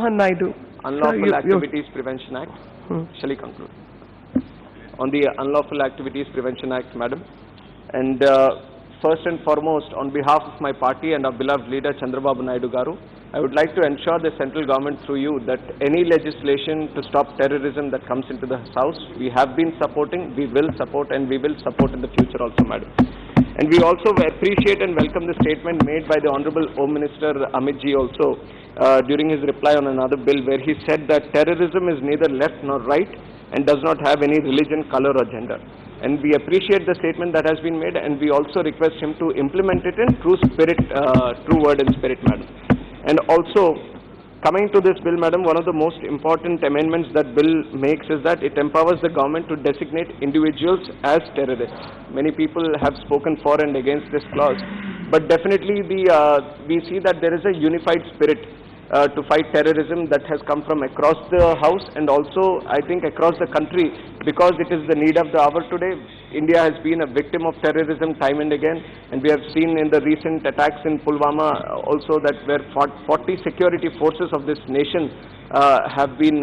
Mohan Naidu. Unlawful Activities Prevention Act. Shall I conclude? On the Unlawful Activities Prevention Act, Madam. And first and foremost, on behalf of my party and our beloved leader Chandrababu Naidu Garu, I would like to ensure the central government through you that any legislation to stop terrorism that comes into the House, we have been supporting, we will support, and we will support in the future also, Madam. And we also appreciate and welcome the statement made by the Honorable Home Minister Amit Ji also during his reply on another bill, where he said that terrorism is neither left nor right and does not have any religion, color or gender. And we appreciate the statement that has been made, and we also request him to implement it in true spirit, true word and spirit, Madam. And also, coming to this bill, Madam, one of the most important amendments that bill makes is that it empowers the government to designate individuals as terrorists. Many people have spoken for and against this clause, but definitely we see that there is a unified spirit to fight terrorism that has come from across the House and also, I think, across the country, because it is the need of the hour today. India has been a victim of terrorism time and again, and we have seen in the recent attacks in Pulwama also that where 40 security forces of this nation have been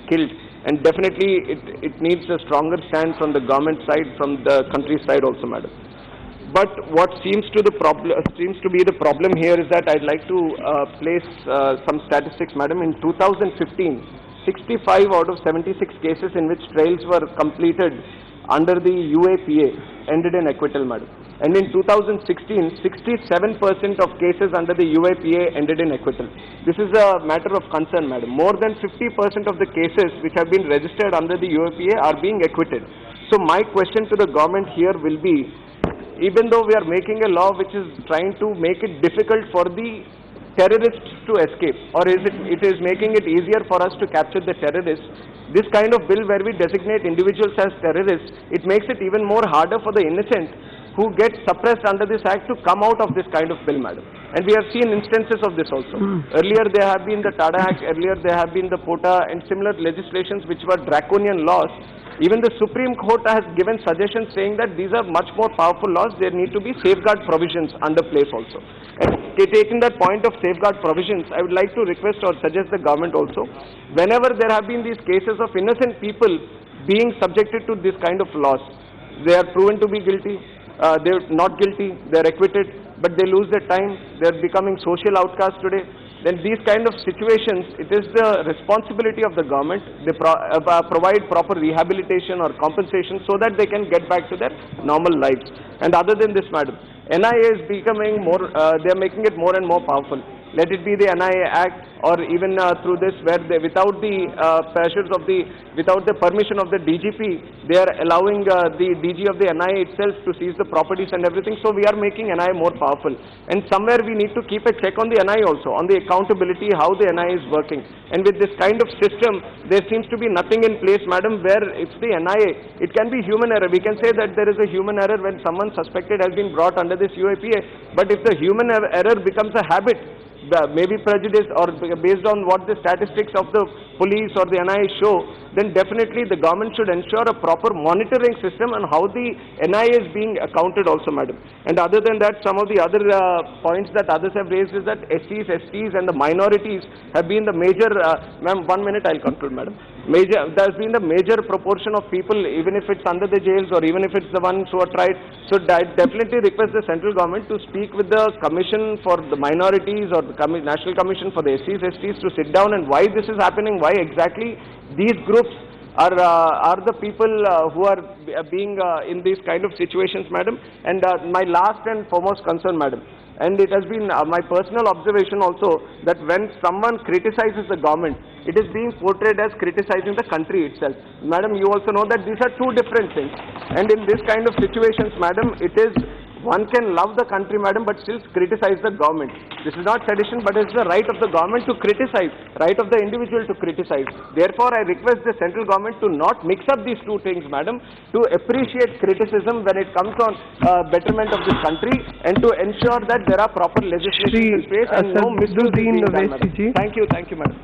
killed. And definitely it needs a stronger stand from the government side, from the country side also, Madam. But what seems to be the problem here is that I'd like to place some statistics, Madam. In 2015, 65 out of 76 cases in which trials were completed under the UAPA ended in acquittal, Madam. And in 2016, 67% of cases under the UAPA ended in acquittal. This is a matter of concern, Madam. More than 50% of the cases which have been registered under the UAPA are being acquitted. So my question to the government here will be, even though we are making a law which is trying to make it difficult for the terrorists to escape, or it is making it easier for us to capture the terrorists, this kind of bill where we designate individuals as terrorists, it makes it even more harder for the innocent who get suppressed under this act to come out of this kind of bill, Madam. And we have seen instances of this also. Earlier there have been the TADA Act, earlier there have been the POTA and similar legislations which were draconian laws. Even the Supreme Court has given suggestions saying that these are much more powerful laws. There need to be safeguard provisions under place also. And taking that point of safeguard provisions, I would like to request or suggest the government also, whenever there have been these cases of innocent people being subjected to this kind of laws, they are proven to be guilty, they are not guilty, they are acquitted, but they lose their time, they are becoming social outcasts today. Then these kind of situations, it is the responsibility of the government. They provide proper rehabilitation or compensation so that they can get back to their normal lives. And other than this, Madam, NIA is becoming more, they are making it more and more powerful. Let it be the NIA Act or even through this where they, without the pressures of without the permission of the DGP, they are allowing the DG of the NIA itself to seize the properties and everything. So we are making NIA more powerful. And somewhere we need to keep a check on the NIA also, on the accountability, how the NIA is working. And with this kind of system, there seems to be nothing in place, Madam, where it's the NIA, it can be human error. We can say that there is a human error when someone suspected has been brought under this UAPA. But if the human error becomes a habit, maybe prejudice or based on what the statistics of the police or the NIA show, then definitely the government should ensure a proper monitoring system on how the NIA is being accounted also, Madam. And other than that, some of the other points that others have raised is that SCs, STs and the minorities have been the major, ma'am, 1 minute I'll conclude, Madam. There's been the major proportion of people, even if it's under the jails or even if it's the ones who are tried. So I definitely request the central government to speak with the Commission for the Minorities or the National Commission for the SCs, STs to sit down and why this is happening, why exactly these groups are the people who are being in these kind of situations, Madam. And my last and foremost concern, Madam, and it has been my personal observation also that when someone criticizes the government, it is being portrayed as criticizing the country itself. Madam, you also know that these are two different things. And in this kind of situations, Madam, it is one can love the country, Madam, but still criticize the government. This is not sedition, but it's the right of the government to criticize, right of the individual to criticize. Therefore, I request the central government to not mix up these two things, Madam, to appreciate criticism when it comes on betterment of this country and to ensure that there are proper legislation in place and no misuse is being done, Madam. Thank you, Madam.